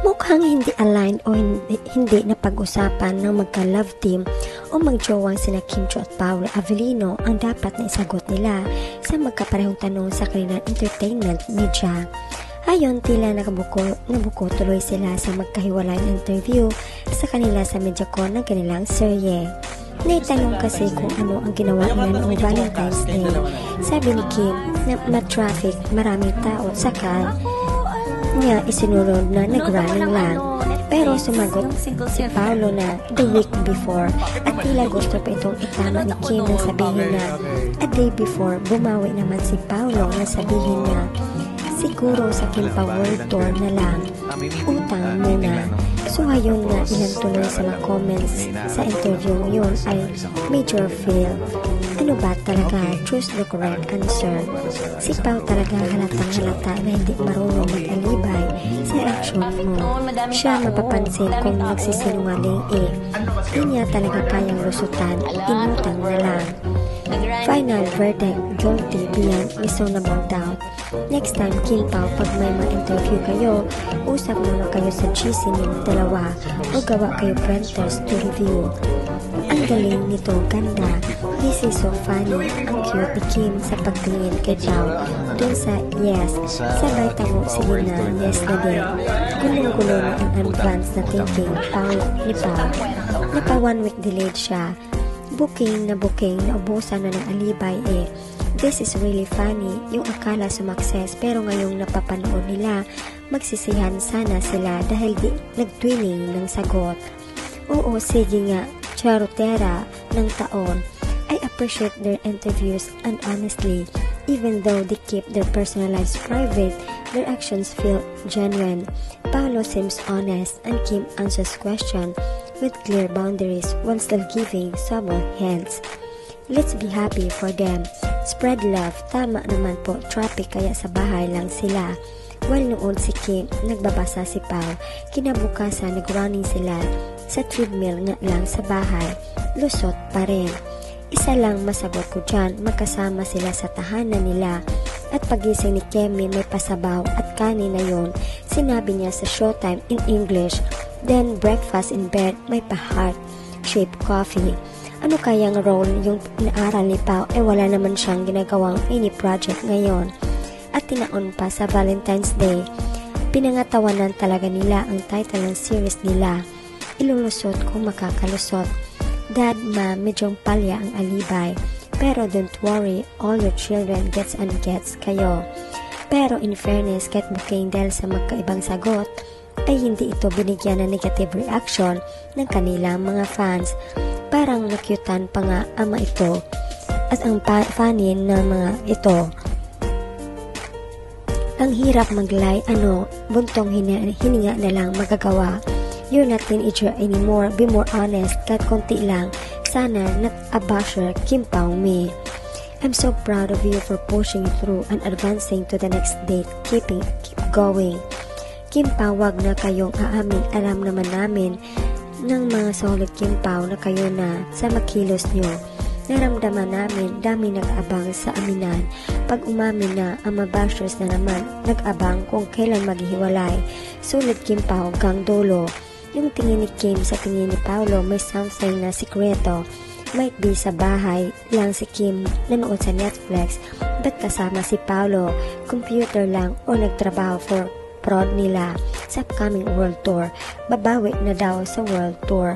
Mukhang hindi aligned o hindi na pag-usapan ng magka-love team o magjowang sina Kim Chiu at Paolo Avellino ang dapat na isagot nila sa magkaparehong tanong sa kanilang entertainment media. Ayon, tila nabuko tuloy sila sa magkahiwalay interview sa kanila sa MediaCon ng kanilang serye. Naitanong kasi kung ano ang ginawa nila noong Valentine's Day. Sabi ni Kim na ma-traffic, maraming tao, saka niya isinunod na nag-running lang. Pero sumagot si Paolo na the week before at tila gusto pa itong itama ni Kim na sabihin na a day before. Bumawi naman si Paolo na sabihin na siguro sa Kimpa World Tour na lang, utang muna. So ngayon nga ilang tuloy sa mga comments sa interview yun ay major fail. Ano ba talaga? Choose the correct answer. Si Pao talaga halatang halata na hindi marunong mag-alibay sa action mo. Siya mapapansin kung nagsisinungaling Hindi niya talaga kayang lusutan, inutang na lang. Final verdict, guilty beyond reasonable doubt. Next time, Kim Pao, pag may ma-interview kayo, usap muna kayo sa GC ng dalawa o gawa kayo printers to review. Ang galing nito, ganda. This is so funny. Ang cute ni Kim sa pagtingin kay Pao dun sa yes. Sabay tamo sila na yes na din. Gulong-gulo na ang advance na thinking ni Pao. Napa 1 week delayed siya. Booking, naubusan na ng alibay This is really funny. Yung akala sumakses pero ngayong napapanood nila, magsisihan sana sila dahil nag-twinning ng sagot. Oo, sige nga, charotera ng taon. I appreciate their interviews and honestly, even though they keep their personal lives private, their actions feel genuine. Paolo seems honest and Kim answers question with clear boundaries while still giving subtle hints. Let's be happy for them. Spread love. Tama naman po, traffic kaya sa bahay lang sila. While noon si Kim, nagbabasa si Pao, kinabukasan nag-running sila. Sa treadmill nga lang sa bahay, lusot pa rin. Isa lang masagot ko dyan, magkasama sila sa tahanan nila. At pagising ni Kemi may pasabaw at kanin na yon, sinabi niya sa Showtime in English. Then breakfast in bed, may pa-heart-shaped coffee. Ano kayang role yung inaaral ni Pao wala naman siyang ginagawang any project ngayon. At tinaon pa sa Valentine's Day, pinangatawanan talaga nila ang title ng series nila. Ilulusot kung makakalusot. Dad, ma, medyong palya ang alibay. Pero don't worry, all your children gets and gets kayo. Pero in fairness, kahit booking dahil sa magkaibang sagot, ay hindi ito binigyan ng negative reaction ng kanilang mga fans. Parang nakyutan pa nga ama ito at ang fanin ng mga ito. Ang hirap maglay, buntong hininga na lang magagawa. You're not teenager anymore, be more honest, kahit konti lang. Sana not a basher, Kim Pao me. I'm so proud of you for pushing through and advancing to the next date. Keep going. Kim Pao, wag na kayong aamin, alam naman namin ng mga solid Kim Pao na kayo na sa makilos nyo. Naramdaman namin, dami nag-abang sa aminan. Pag umamin na, ang mabashers na naman nag-abang kung kailan maghihiwalay. Sulit Kim Pao gang dolo. Yung tingin ni Kim sa tingin ni Paolo may something na sikreto. Might be sa bahay lang si Kim nanood sa Netflix, but kasama si Paolo, computer lang o nagtrabaho for prod nila sa upcoming world tour. Babawi na daw sa world tour.